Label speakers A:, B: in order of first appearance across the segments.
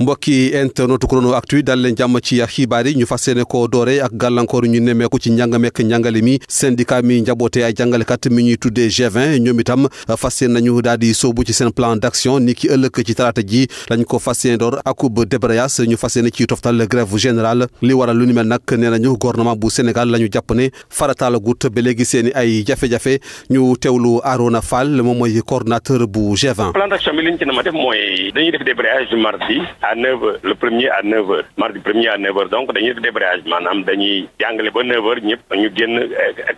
A: mbokki internet Chrono Actu dal leen jàmm ci xibaar yi ñu fas yéene ko doore ak gàllankoor ñu nemmeeku ci njàngameek njàngale mi syndicat mi njaboote ay jàngalekat mi ñuy tuddee G20 ñoom itam fas yéene nañu daal di sóobu ci seen plan d'action ni ki ëllëg ci talaata ji lañ ko fas yéene door akub débrayage ñu fas yéene ci toftal grève générale li waral lu ni mel nag nee nañu gouvernement bu Sénégal la ñu jàpp ne farataalagut ba léegi seeni ay jafe-jafe ñu teewlu Arona Fall moom mooy coordonnateur bu G20.
B: plan d'action bi li ñu ci nama def mooy dañuy def débrayage du mardi à 9h le premier à 9h mardi premier à 9h donc dañuy def débrayage maanaam dañuy jàngale ba 9h ñëpp ñu génn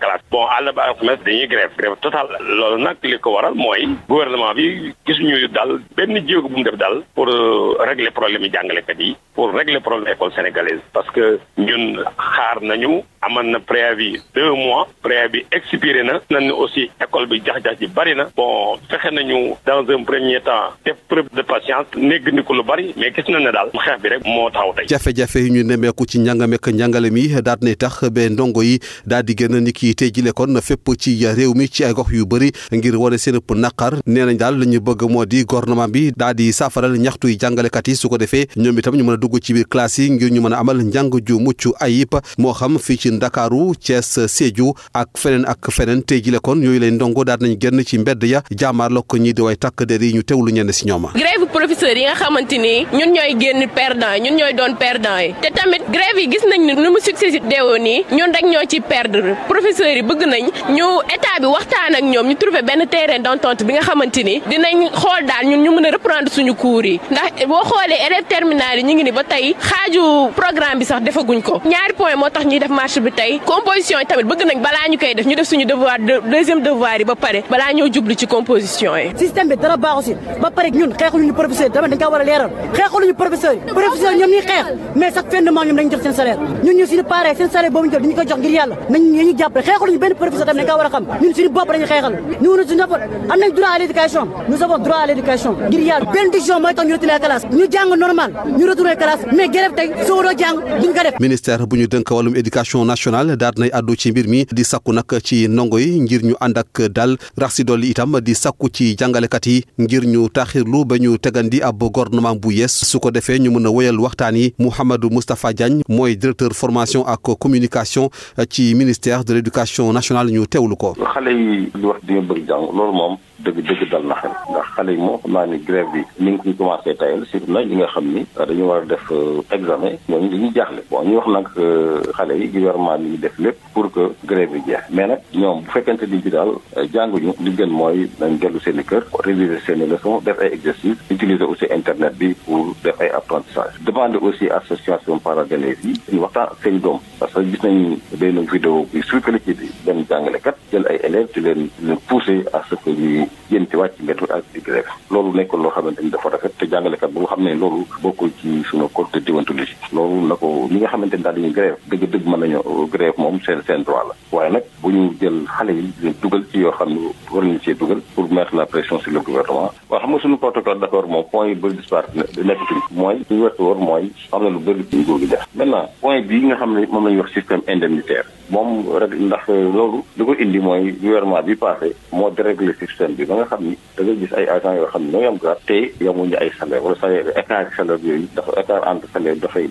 B: classe bon àll ba alxames dañuy grève totale loolu nag li ko waral mooy gouvernement bi gisuñu daal benn jéego bu mu def daal pour régler problème yi jàngalekat yi pour régler problème école sénégalaise parce que ñun xaar nañu amoon na préavis 2 mois préavis expiré na nañ aussi école bi jax-jax ji bari na bon fexe nañu dans un premier temps def preuve de patience négg ni ko lu bari mais gis na ne daal xeex bi rek moo taxaw tey.
A: jafe-jafe yi ñu nemmeeku ci njàngameek njàngale mi daal di tax ba ndongo yi daal di génn ni ki tey jile kon fépp ci réew mi ci ay gox yu bëri ngir wane seen naqar nee nañ daal la ñu bëgg moo di gouvernement bi daal di saafaral ñaxtu yi jàngalekat yi su ko defee ñoom itam ñu mën a dugg ci biir classe yi ngir ñu mën a amal njàng ju mucc ayib moo xam fii ci Ndakaaru Thiès Sédhiou ak feneen tey jile kon yooyu lay ndongo daal nañ génn ci mbedd ya jaamaarloo ko ñi di way takk der yi ñu teewlu ñenn si ñoom.
C: grève professeur yi nga xamante ni ñun ñooy génn perdant ñun ñooy doon perdant yi te tamit grève yi gis nañ ni nu mu succès deewoo nii ñun rek ñoo ci perdre professeurs yi bëgg nañ ñu état bi waxtaan ak ñoom ñu trouver benn terrain d'entente bi nga xamante ni dinañ xool daal ñun ñu mën a reprendre suñu cours yi ndax boo xoolee élèves terminale yi ñu ngi ni ba tey xaaju programme bi sax defaguñ ko ñaari point moo tax ñuy def marche bi tey composition yi tamit bëgg nañ balaa ñu koy def ñu def suñu devoir deuxième devoir yi ba pare balaa ñoo jublu ci composition yi.
D: système bi dara baaxu si ba pare ñun xeexuñu professeur yi tamit dañ kaa war a leeral xeexuñu professeur yi ñoom ñuy xeex mais chaque fin de mois ñoom dañu jox seen salaire ñun ñu suñu paree seen salaire boobu ñu jël dañu ko jox ngir yàlla nañu jàppale xeexuñu benn professeur tamit dañ kaa war a xam ñun suñu bopp dañu xeexal ñu suñu bopp am nañ droit à l'éducation nous avons droit à l'éducation ngir yàlla benn décision mooy tax ñu retourner classe ñu jàng normal ñu retourner classe mais grève tey soo doo jàng duñ ko def.
A: ministère bu ñu dënk wàllum éducation nationale daal nay addu ci mbir mi di sakku nag ci ndongo yi ngir ñu ànd ak dal rax si dolli itam di sakku ci jàngalekat yi ngir ñu taxirlu ba ñu tegandi ab gouvernement bu yees su ko defee ñu mën a wéyal waxtaan yi Mouhamadou Moustapha Diagne mooy directeur formation ak communication ci ministère de l'éducation nationale ñu teewlu ko.
E: xale yi di wax di nga bëgg jàng loolu moom dëgg dal na xel ndax xale yi moom xam naa ni grève bi ni nga koy commencé tayal surtout nag ñi nga xam ni dañu war a def examen ñooñu dañuy jaaxle bon ñu wax nag xale yi gouvernement bi ñu def lépp pour que grève bi jeex mais nag ñoom bu fekkente ni ci daal jànguñu li gën mooy nañ dellu seen i kër réviser seen i leçons def ay exercices utiliser aussi internet bi pour def ay apprentissage demander aussi association parents d'élèves yi ñu waxtaan ak seen doom parce que gis nañ benn vidéo bi circulé ci benn jàngalekat jël ay élèves ci leen pousser à ce que ñuy yéen ci wàcc mbedd ak di grève loolu nekkul loo xamante ni dafa rafet te jàngalekat bu nga xam ne loolu bokkul ci suñu code de déontologie loolu na ko ñi nga xamante ni daal dañuy grève dëgg mën nañu grève moom seen droit la waaye nag bu ñu jël xale yi leen dugal ci yoo xam ne war nañu cee dugal pour mettre la pression sur le gouvernement waaw xam nga suñu protocole d'accord moom point yu bëri disparaître nekk ci mooy suñu wertu war mooy am na lu bëri ci nguur gi def maintenant point bii nga xam ne moom la ñuy wax système indemnitaire moom rek ndax loolu li ko indi mooy gouvernement bi passé moo dérégler système bi ba nga xam ni da ngay gis ay agents yoo xam ne ñoo yam grade te yamuñu ay salaire wala salaire écart salaire yooyu dafa écart entre salaire dafay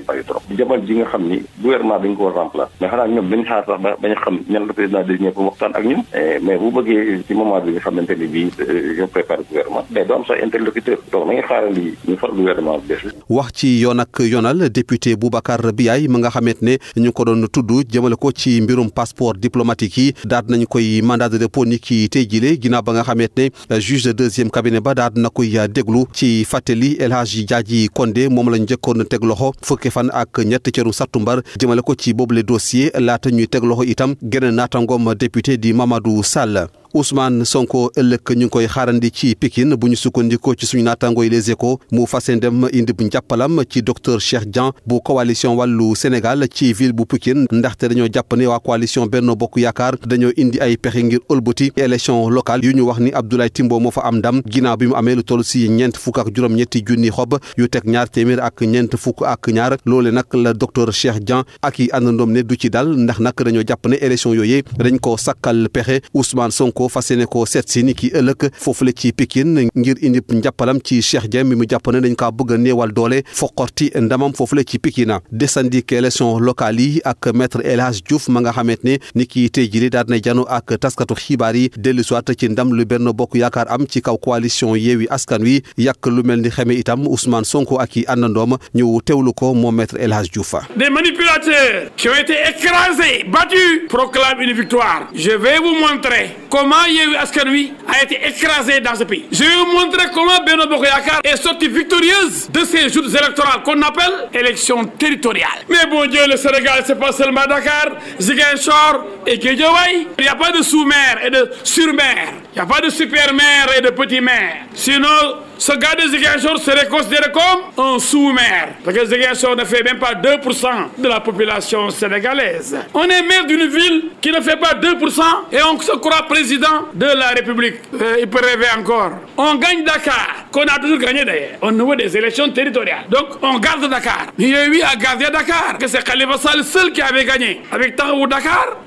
E: bari trop jamono ji nga xam ni gouvernement dañ ko war remplacer mais xanaa ñoom dañu xaar sax ba bañ xam ñan la président désigné pour waxtaan ak ñun mais bu bëggee ci moment bi nga xamante ni bii je prépare gouvernement mais doo am sax interlocuteur donc nañu xaarali ñu fal gouvernement bi bees
A: wax ci yoon ak yoonal député Boubacar Biaye ma nga xamante ne ñu ko doon tudd jëmale ko ci mbirum passeport diplomatique yi daal nañ koy mandat de dépôt ni ki tey jile ginnaaw ba nga xamante ne juge de deuxième cabinet ba daal na koy déglu ci fàttali El Hadji Diadji Condé moom lañ njëkkoon teg loxo fukki fan ak ñett ceeru sattumbar jëmale ko ci boobule dossier laata ñuy teg loxo itam geneen naatangoom député di Mamadou Sall. Ousmane Sonko ëllëg ñu ngi koy xaarandi ci Pikine bu ñu sukkandikoo ci suñu naataangoo yi Les Échos mu fas yéene dem indi bu njàppalam ci docteur Cheikh Dieng bu coalition wàllu Sénégal ci ville bu Pikine ndaxte dañoo jàpp ne waa coalition Benno Bokk Yaakaar dañoo indi ay pexe ngir ëlbati élection locale yu ñu wax ni Abdoulaye Timbo moo fa am ndam ginnaaw bi mu amee lu toll si ñeent fukk ak juróom-ñetti junni xob yu teg ñaar téeméer ak ñeent fukk ak ñaar loole nag la docteur Cheikh Dieng ak i àndandoom ne du ci dal ndax nag dañoo jàpp ne élection yooyu dañ ko sakkal pexe Ousmane Sonko Sonko fas yéene ko seet si ni ki ëllëg foofule ci Pikine ngir indi njàppalam ci Cheikh Dieng mi mu jàpp ne dañ kaa bëgg a néewal doole foqorti ndamam foofule ci Pikine desandi élection locale yi ak maître El Hadj Diouf ma nga xamante ne ni ki tey jii daal na jano ak taskatu xibaar yi dellu soit ci ndam lu Benno Bokk Yaakaar am ci kaw coalition Yewwi Askan Wi yàq lu mel ni xeme itam Ousmane Sonko ak i àndandoom ñu teewlu ko moom maître El Hadj Diouf.
F: Des manipulateurs qui ont été écrasés, battus, proclament une victoire. Je vais vous montrer comment Yewwi Askan Wi a été écrasé dans ce pays. Je vais vous montrer comment Benno Bokk Yaakaar est sortie victorieuse de ces joutes électorales qu'on appelle élections territoriales. Mais bon Dieu, le Sénégal, c'est pas seulement Dakar, Ziguinchor et Guédiawaye. Il n'y a pas de sous-maire et de sur-maire. Il n'y a pas de super-maire et de petit-maire. Sinon, ce gars de Ziguinchor serait considéré comme un sous-maire. Parce que Ziguinchor ne fait même pas 2% de la population sénégalaise. On est maire d'une ville qui ne fait pas 2% et on se croit président de la République. Il peut rêver encore. On gagne Dakar, qu'on a toujours gagné d'ailleurs, au niveau des élections territoriales. Donc on garde Dakar. Yewwi a gardé Dakar, que c'est Khalifa Sall seul qui avait gagné. Avec Taxawu Dakar,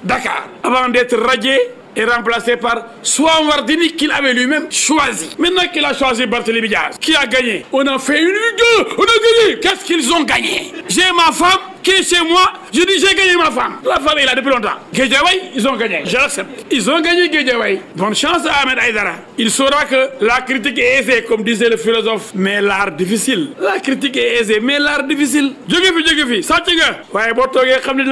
F: avant d'être radié et remplacé par Soham Wardini qu'il avait lui-même choisi. Maintenant qu'il a choisi Barthélémy Dias, qui a gagné? On a fait une vidéo, on a gagné. Qu'est-ce qu'ils ont gagné? J'ai ma femme qui est chez moi, je dis j'ai gagné ma femme. La femme est là depuis longtemps. Guédiawaye, ils ont gagné, je l'accepte. Ils ont gagné Guédiawaye. Bonne chance à Ahmed Aïdara. Il saura que la critique est aisée, comme disait le philosophe, mais l'art difficile. La critique est aisée, mais l'art difficile. jóge fi sàcc nga waaye boo toogee xam ne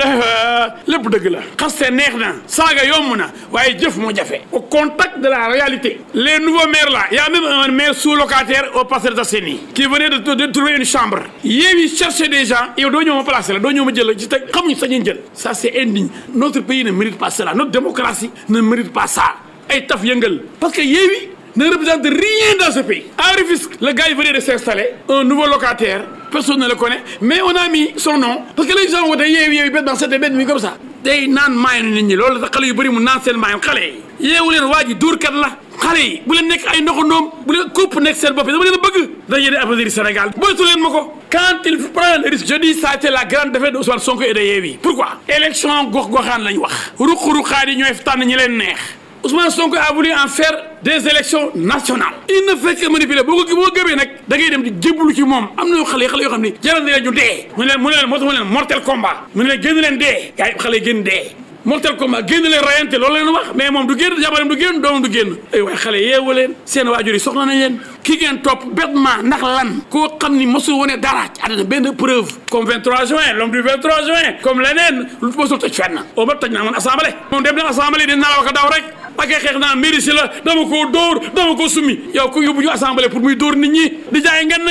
F: lépp dëgg la xaste neex na saaga yomb na waaye jëf moo jafe. Au contact de la réalité, les nouveaux maires là, il y a même un maire sous-locataire au Parcelles Assainies qui venait de trouver une chambre. Yewwi cherchait des gens yow doo ñëw ma placer la doo ñëw ma jël la ci teg xamuñ sañuñ jël. Ça c'est indigne. Notre pays ne mérite pas cela. Notre démocratie ne mérite pas ça. Ay taf yëngal parce que Yewwi ne représente rien dans ce pays. À Rufisque, le gars il venait de s'installer, un nouveau locataire, personne ne le connaît, mais on a mis son nom parce que les gens votaient Yewwi dans cette bête comme ça. Day naan maayu nit ñi loolu tax xale yu bëri mu naan seen maayam xale yi yeewu leen waa ji dóorkat la xale yi bu leen nekk ay ndoxandoom bu leen kupp nekk seen bopp dama leen a bëgg dañuy di avenir Sénégal boytu leen ma ko quand il prend le risque je dis ça a été la grande défaite de Ousmane Sonko et de Yewwi. Pourquoi? Élection gox-goxaan lañ wax ruq-ruqaat yi ñooy tànn ñi leen neex. Ousmane Sonko a voulu en faire des élections nationales. Il ne fait que manipuler boo gëmee nag da ngay dem di jébbalu ci moom am na xale yoo xam ne jaral na leen ñu dee. mu ne leen moo tax mu ne leen mortel combat mu ne leen génn leen dee gars yi xale yi génn dee mortel combat génn leen rayante loolu leen wax mais moom du génn jabaram du génn doomam du génn ay waay xale yeewu leen seen waajur yi soxla nañ leen ki ngeen topp bêtement ndax lan koo xam ni mosul wone dara ci àddina benn preuve comme 23 juin l'homme du 23 juin comme leneen lu mosul tëj fenn au ba tëj naa man assemblée moom dem na assemblée dina la wax daw rek ak xeex naa mairie si la dama koo dóor dama ko summi yow ku yóbbu ñu assemblée pour muy dóor nit ñi di jaay ngeen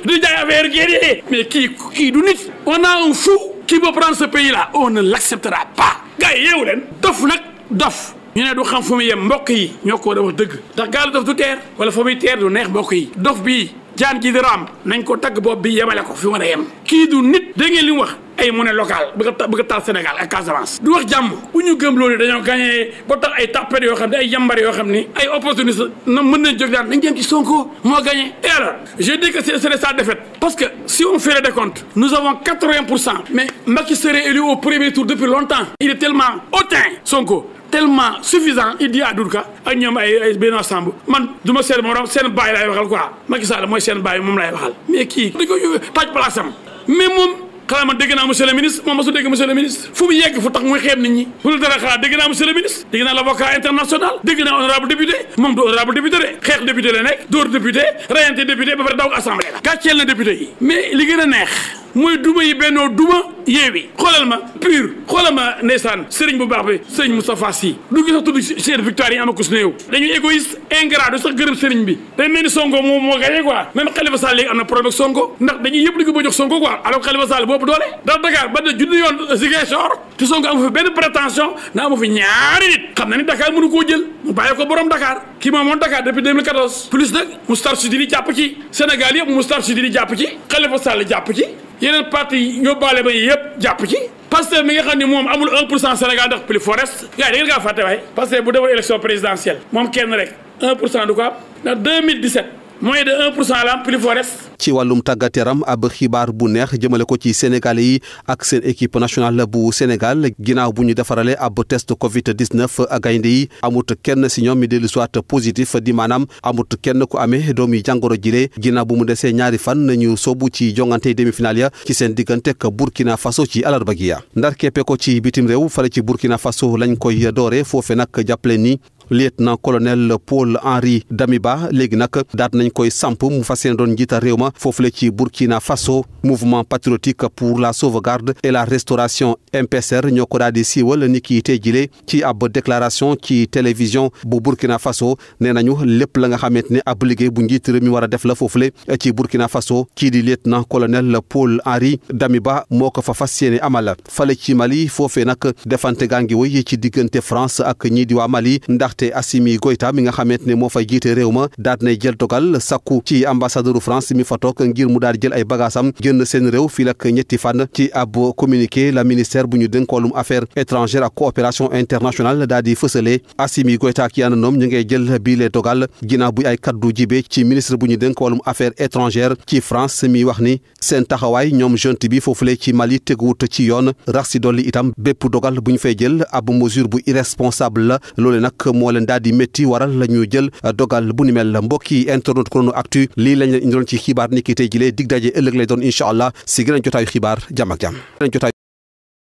F: di jaay affaire guerrier mais kii du nit on a un fou qui veut prendre ce pays là on ne l'acceptera pas gars yi yeewu leen dof nag dof ñu ne du xam fu muy yem mbokk yi ñoo ko war a wax dëgg ndax gaal dof du teer wala fa muy teer du neex mbokk yi dof bii jaan ji di raam nañ ko tagg bopp bi yemale ko fi war a yem kii du nit dégg ngeen li mu wax ay monnaie locale bëgg a taal Sénégal ak Casamance du wax jàmm bu ñu gëm loolu dañoo gagné ba tax ay tappet yoo xam ne ay yambar yoo xam ni ay opportuniste na mën nañ jóg daan nañ jëm ci Sonko moo gagné. Et alors je dis que c'est sa défaite parce que si on fait le décompte nous avons 80% mais Macky serait élu au premier tour depuis longtemps il est tellement hautain Sonko tellement suffisant il dit à Doudka ak ñoom ay Benoît Sambou man du ma seen morom seen baay laay waxal quoi Macky Sall mooy seen baay moom laay waxal mais kii dañ ko taaj place am mais moom xanaa man dégg naa monsieur le ministre moom mosu dégg monsieur le ministre fu mu yegg fu tax muy xeeb nit ñi bu dul dara xanaa dégg naa monsieur le ministre dégg naa l'avocat international dégg naa honorable député moom du honorable député de xeex député la nekk dóor député rayante député ba pare daw assemblée la gàcceel na député yi mais li gën a neex mooy duma yi bennoo duma Yewwi xoolal ma pur xoolal ma ndeysaan sëriñ bu baax bi sëriñ Moustapha Sy du gis sax tudd seen victoire yi amakus néew dañuy égoïste ingrat du sax gërëm sëriñ bi day mel ni Sonko moo gagné quoi même Khalifa Sall léegi am na problème ak Sonko ndax dañuy yëpp di ko ba jox Sonko quoi alors Khalifa Sall boobu doole ndax Dakar ba de junni yoon Ziguinchor te Sonko amu fi benn prétention na amu fi ñaari nit xam na ni Dakar mënu koo jël mu bàyyi ko borom Dakar kii moom moom Dakar depuis 2014 plus nag Moustarchidine jàpp ci Sénégal yëpp Moustarchidine jàpp ci Khalifa Sall jàpp ci yeneen parti yóbbaale ba yëpp jàpp ci Pastef mi nga xam ne moom amul 1% Sénégal ndax plus forest gars yi da ngeen kaa fàtte waaye Pastef bu defoon élection présidentielle moom kenn rek 1% du ko am ndax 2017 moins de 1% la plus forest.
A: ci wàllum tàggat yaram ab xibaar bu neex jëmale ko ci Sénégalais yi ak seen équipe nationale bu Sénégal ginnaaw bu ñu defarale ab test Covid 19 gaynde yi amut kenn si ñoom mi dellu soit positif di maanaam amut kenn ku amee doomi jàngoro jile ginnaaw bu mu desee ñaari fan nañu soobu ci jongante demi-finale ya ci seen diggante ak Burkina Faso ci alarba gi ya ndar keppe ko ci bitim réew fale ci Burkina Faso lañ koy doore foofe nag jàppale ni lieutenant colonel Paul Henri Damiba léegi nag daat nañ koy samp mu fas yéene doon njiital réew ma foofule ci Burkina Faso mouvement patriotique pour la sauvegarde et la restauration MPSR ñoo ko daal di siiwal ni ki tey jile ci ab déclaration ci télévision bu Burkina Faso nee nañu lépp la nga xamante ne ab liggéey bu njiit réew mi war a def la foofule ci Burkina Faso kii di lieutenant colonel Paul Henri Damiba moo ko fa fas yéene amal fale ci Mali foofee nag defante gaa ngi wéy ci diggante France ak ñii di waa Mali ndax te Assimi Goïta mi nga xamante ne moo fay jiite réew ma daat nay jël dogal sakku ci ambassadeuru France mi fa toog ngir mu daal di jël ay bagaasam génn seen réew fii ak ñetti fan ci ab communiqué la ministère bu ñu dénk wàllum affaires étrangères ak coopération internationale daal di fësale Assimi Goïta ak yaananoom ñu ngay jël bii le dogal ginnaaw bu ay kaddu jibe ci ministre bu ñu dénk wàllum affaires étrangères ci France mi wax ni seen taxawaay ñoom junte bi foofule ci Mali teguwut ci yoon rax si dolli itam bépp dogal bu ñu fay jël ab mesure bu irresponsable la loole nag moo leen daal di métti waral la ñu jël dogal bu ni mel mbokki internet Chrono Actu lii lañ leen indiloon ci xibaar ni ki tey jilee dig daje ëllëg lay doon incha allah si gën a jotaayu xibaar jàmm ak jàmm